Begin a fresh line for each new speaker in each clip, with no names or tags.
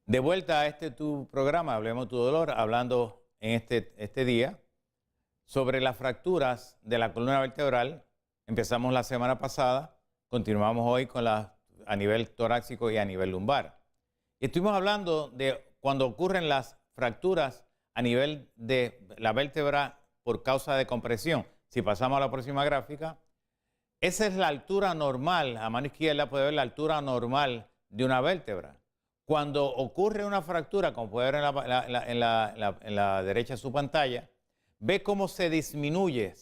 De vuelta a tu programa, Hablemos tu Dolor, hablando en este día sobre las fracturas de la columna vertebral. Empezamos la semana pasada, continuamos hoy con las a nivel torácico y a nivel lumbar. Estuvimos hablando de cuando ocurren las fracturas a nivel de la vértebra por causa de compresión. Si pasamos a la próxima gráfica, esa es la altura normal. A mano izquierda puede ver la altura normal de una vértebra. Cuando ocurre una fractura, como puede ver en la derecha de su pantalla, ve cómo se disminuye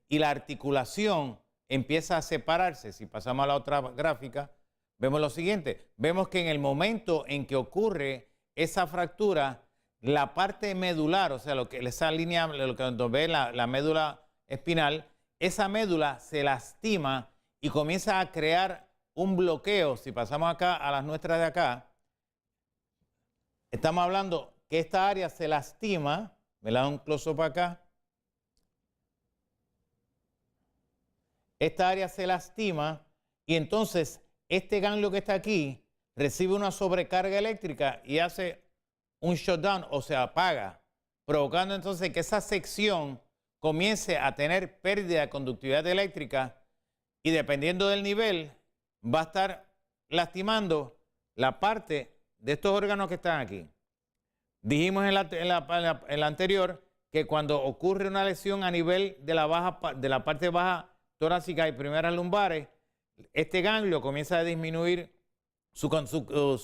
y la articulación empieza a separarse. Si pasamos a la otra gráfica, vemos lo siguiente. Vemos que en el momento en que ocurre esa fractura, la parte medular, o sea, esa línea, lo que nos ve la médula espinal, esa médula se lastima y comienza a crear un bloqueo. Si pasamos acá a las nuestras de acá, estamos hablando que esta área se lastima. Me la da un close-up acá. Esta área se lastima y entonces este ganglio que está aquí recibe una sobrecarga eléctrica y hace un shutdown o se apaga, provocando entonces que esa sección comience a tener pérdida de conductividad eléctrica y dependiendo del nivel va a estar lastimando la parte de estos órganos que están aquí. Dijimos en la anterior que cuando ocurre una lesión a nivel de la parte baja torácica y primeras lumbares, este ganglio comienza a disminuir su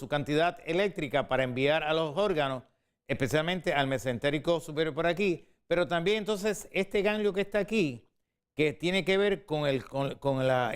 cantidad eléctrica para enviar a los órganos, especialmente al mesentérico superior por aquí, pero también entonces este ganglio que está aquí, que tiene que ver con el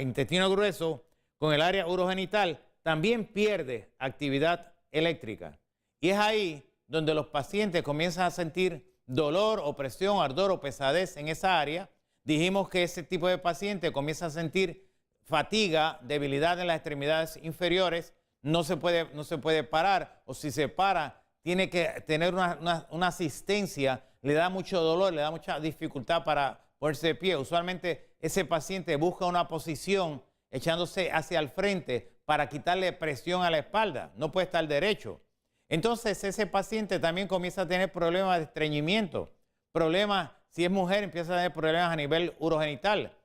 intestino grueso, con el área urogenital, también pierde actividad eléctrica. Y es ahí donde los pacientes comienzan a sentir dolor, opresión, ardor o pesadez en esa área. Dijimos que ese tipo de paciente comienza a sentir fatiga, debilidad en las extremidades inferiores, no se puede parar, o si se para, tiene que tener una asistencia, le da mucho dolor, le da mucha dificultad para ponerse de pie. Usualmente ese paciente busca una posición echándose hacia el frente para quitarle presión a la espalda, no puede estar derecho. Entonces ese paciente también comienza a tener problemas de estreñimiento, problemas, si es mujer, empieza a tener problemas a nivel urogenital,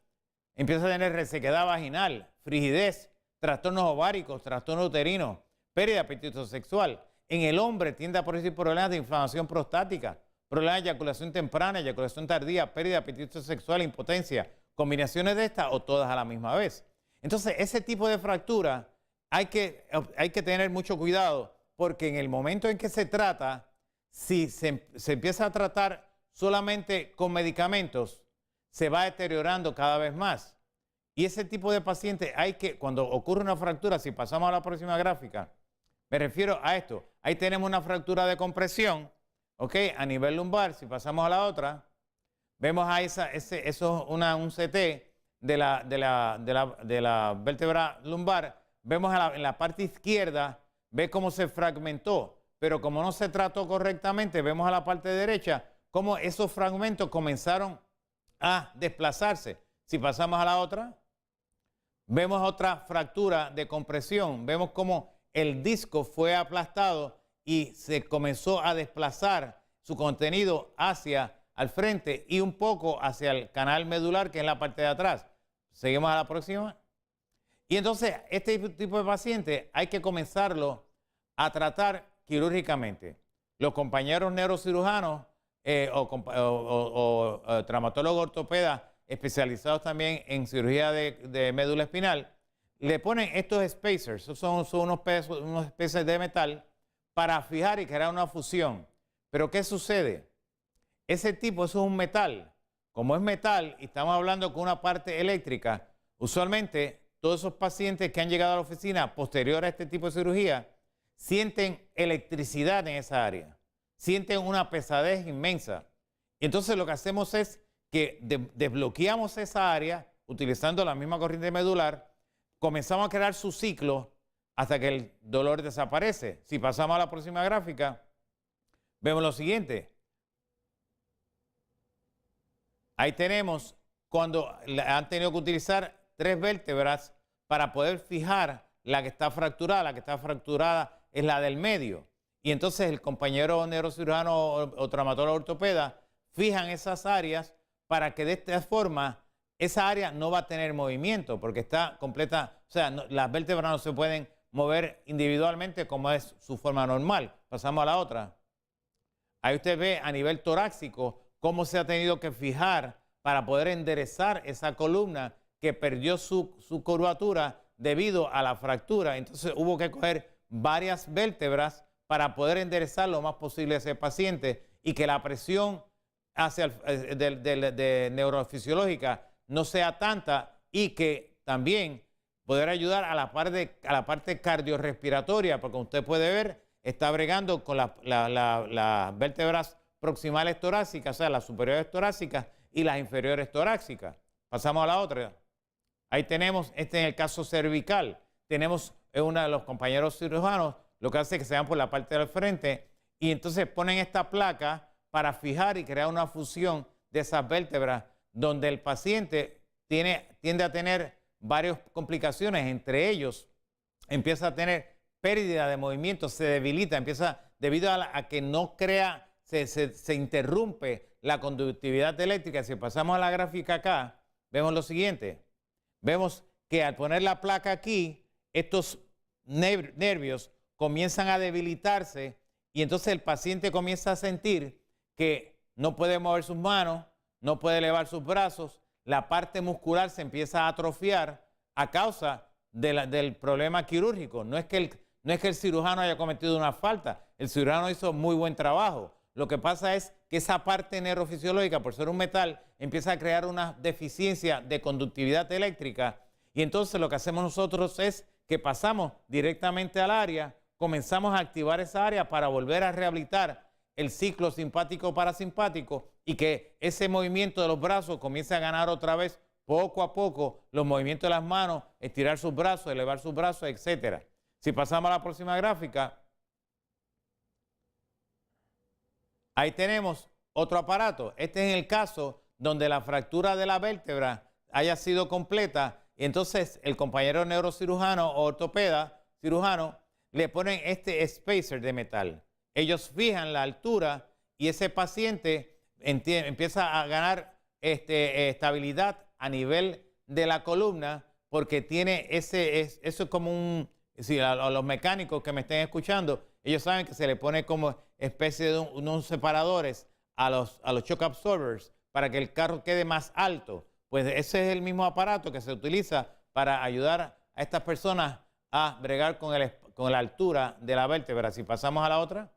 empieza a tener resequedad vaginal, frigidez, trastornos ováricos, trastornos uterinos, pérdida de apetito sexual. En el hombre tiende a producir problemas de inflamación prostática, problemas de eyaculación temprana, eyaculación tardía, pérdida de apetito sexual, impotencia, combinaciones de estas o todas a la misma vez. Entonces ese tipo de fractura hay que tener mucho cuidado porque en el momento en que se trata, si se empieza a tratar solamente con medicamentos, se va deteriorando cada vez más. Y ese tipo de paciente cuando ocurre una fractura, si pasamos a la próxima gráfica, me refiero a esto. Ahí tenemos una fractura de compresión, ¿ok? A nivel lumbar, si pasamos a la otra, vemos ahí eso es un CT de la vértebra lumbar. Vemos en la parte izquierda, ve cómo se fragmentó, pero como no se trató correctamente, vemos a la parte derecha cómo esos fragmentos comenzaron a desplazarse. Si pasamos a la otra, vemos otra fractura de compresión. Vemos cómo el disco fue aplastado y se comenzó a desplazar su contenido hacia al frente y un poco hacia el canal medular, que es la parte de atrás. Seguimos a la próxima. Y entonces, este tipo de paciente hay que comenzarlo a tratar quirúrgicamente. Los compañeros neurocirujanos o traumatólogos ortopedas especializados también en cirugía de médula espinal, le ponen estos spacers, son unos espacers de metal para fijar y crear una fusión. Pero ¿qué sucede? Eso es un metal. Como es metal y estamos hablando con una parte eléctrica, usualmente todos esos pacientes que han llegado a la oficina posterior a este tipo de cirugía sienten electricidad en esa área, sienten una pesadez inmensa. Entonces lo que hacemos es que desbloqueamos esa área utilizando la misma corriente medular, comenzamos a crear su ciclo hasta que el dolor desaparece. Si pasamos a la próxima gráfica, vemos lo siguiente. Ahí tenemos cuando han tenido que utilizar 3 vértebras para poder fijar la que está fracturada. La que está fracturada es la del medio. y entonces el compañero neurocirujano o traumatólogo ortopeda fijan esas áreas para que de esta forma esa área no va a tener movimiento porque está completa, o sea, las vértebras no se pueden mover individualmente como es su forma normal. Pasamos a la otra. Ahí usted ve a nivel torácico cómo se ha tenido que fijar para poder enderezar esa columna que perdió su curvatura debido a la fractura. Entonces hubo que coger varias vértebras para poder enderezar lo más posible a ese paciente y que la presión hacia de neurofisiológica no sea tanta y que también poder ayudar a la parte cardiorrespiratoria, porque como usted puede ver, está bregando con las vértebras proximales torácicas, o sea, las superiores torácicas y las inferiores torácicas. Pasamos a la otra. Ahí tenemos, en el caso cervical, tenemos uno de los compañeros cirujanos, lo que hace es que se van por la parte del frente y entonces ponen esta placa para fijar y crear una fusión de esas vértebras donde el paciente tiende a tener varias complicaciones, entre ellos empieza a tener pérdida de movimiento, se debilita, debido a que no crea, se interrumpe la conductividad eléctrica. Si pasamos a la gráfica acá, vemos lo siguiente. Vemos que al poner la placa aquí, estos nervios comienzan a debilitarse y entonces el paciente comienza a sentir que no puede mover sus manos, no puede elevar sus brazos, la parte muscular se empieza a atrofiar a causa del problema quirúrgico. No es que el cirujano haya cometido una falta, el cirujano hizo muy buen trabajo. Lo que pasa es que esa parte neurofisiológica, por ser un metal, empieza a crear una deficiencia de conductividad eléctrica y entonces lo que hacemos nosotros es que pasamos directamente al área, comenzamos a activar esa área para volver a rehabilitar el ciclo simpático-parasimpático y que ese movimiento de los brazos comience a ganar otra vez poco a poco los movimientos de las manos, estirar sus brazos, elevar sus brazos, etc. Si pasamos a la próxima gráfica, ahí tenemos otro aparato. Este es el caso donde la fractura de la vértebra haya sido completa y entonces el compañero neurocirujano o ortopeda cirujano le ponen este spacer de metal. Ellos fijan la altura y ese paciente empieza a ganar estabilidad a nivel de la columna porque tiene eso es como un, si a los mecánicos que me estén escuchando, ellos saben que se le pone como especie de unos separadores a los shock absorbers para que el carro quede más alto. Pues ese es el mismo aparato que se utiliza para ayudar a estas personas a bregar con la altura de la vértebra. Si pasamos a la otra.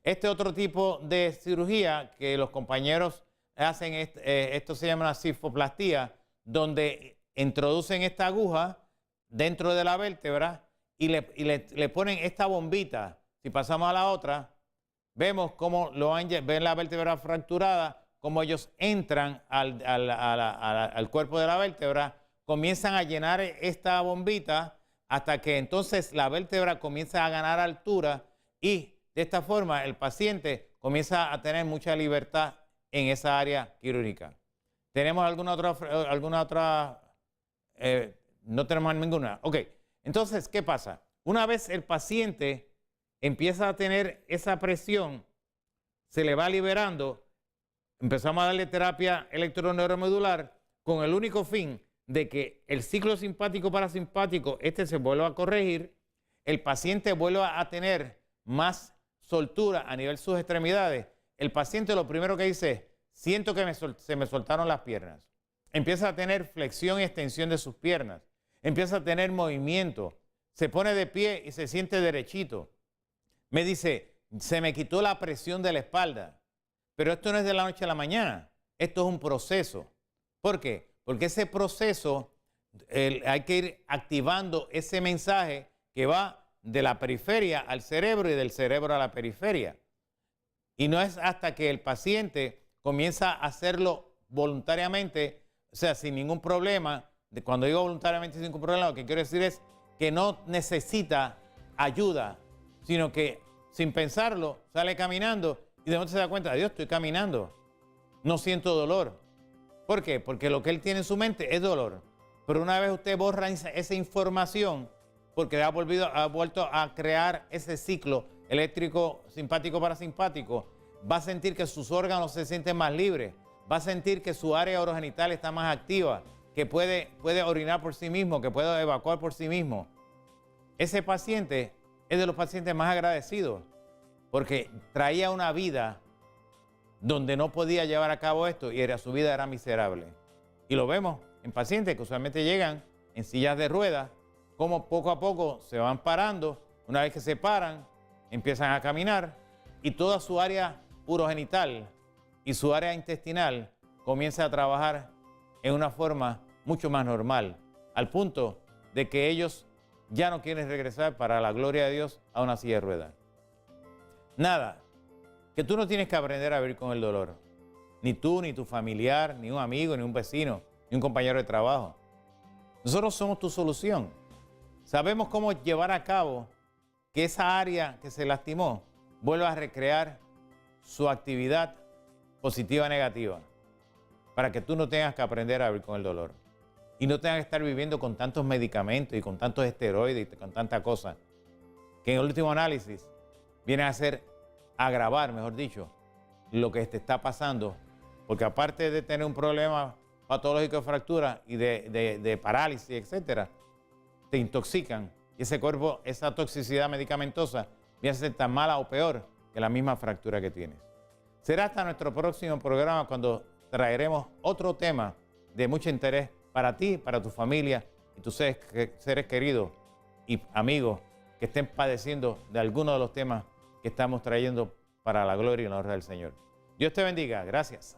Este otro tipo de cirugía que los compañeros hacen, esto se llama una cifoplastía, donde introducen esta aguja dentro de la vértebra y le ponen esta bombita. Si pasamos a la otra, vemos cómo ven la vértebra fracturada, cómo ellos entran al cuerpo de la vértebra, comienzan a llenar esta bombita hasta que entonces la vértebra comienza a ganar altura y de esta forma el paciente comienza a tener mucha libertad en esa área quirúrgica. ¿Tenemos alguna otra? No tenemos ninguna. Ok, entonces, ¿qué pasa? Una vez el paciente empieza a tener esa presión, se le va liberando, empezamos a darle terapia electroneuromedular con el único fin de que el ciclo simpático-parasimpático se vuelva a corregir, el paciente vuelva a tener más soltura a nivel de sus extremidades. El paciente lo primero que dice es, siento que se me soltaron las piernas. Empieza a tener flexión y extensión de sus piernas. Empieza a tener movimiento. Se pone de pie y se siente derechito. Me dice, se me quitó la presión de la espalda. Pero esto no es de la noche a la mañana. Esto es un proceso. ¿Por qué? Porque ese proceso hay que ir activando ese mensaje que va de la periferia al cerebro y del cerebro a la periferia. Y no es hasta que el paciente comienza a hacerlo voluntariamente, o sea, sin ningún problema. Cuando digo voluntariamente sin ningún problema, lo que quiero decir es que no necesita ayuda, sino que sin pensarlo sale caminando y de momento se da cuenta, Dios, estoy caminando, no siento dolor. ¿Por qué? Porque lo que él tiene en su mente es dolor. Pero una vez usted borra esa información, porque ha vuelto a crear ese ciclo eléctrico simpático parasimpático, va a sentir que sus órganos se sienten más libres, va a sentir que su área orogenital está más activa, que puede orinar por sí mismo, que puede evacuar por sí mismo. Ese paciente es de los pacientes más agradecidos porque traía una vida donde no podía llevar a cabo esto y su vida era miserable. Y lo vemos en pacientes que usualmente llegan en sillas de ruedas, como poco a poco se van parando. Una vez que se paran, empiezan a caminar y toda su área urogenital y su área intestinal comienza a trabajar en una forma mucho más normal, al punto de que ellos ya no quieren regresar para la gloria de Dios a una silla de ruedas. Nada, que tú no tienes que aprender a vivir con el dolor. Ni tú, ni tu familiar, ni un amigo, ni un vecino, ni un compañero de trabajo. Nosotros somos tu solución. Sabemos cómo llevar a cabo que esa área que se lastimó vuelva a recrear su actividad positiva o negativa, para que tú no tengas que aprender a vivir con el dolor y no tengas que estar viviendo con tantos medicamentos y con tantos esteroides y con tanta cosa que en el último análisis viene a agravar, mejor dicho, lo que te está pasando, porque aparte de tener un problema patológico de fractura y de parálisis, etcétera, te intoxican y ese cuerpo, esa toxicidad medicamentosa viene a ser tan mala o peor que la misma fractura que tienes. Será hasta nuestro próximo programa cuando traeremos otro tema de mucho interés para ti, para tu familia y tus seres queridos y amigos que estén padeciendo de alguno de los temas que estamos trayendo para la gloria y la honra del Señor. Dios te bendiga. Gracias.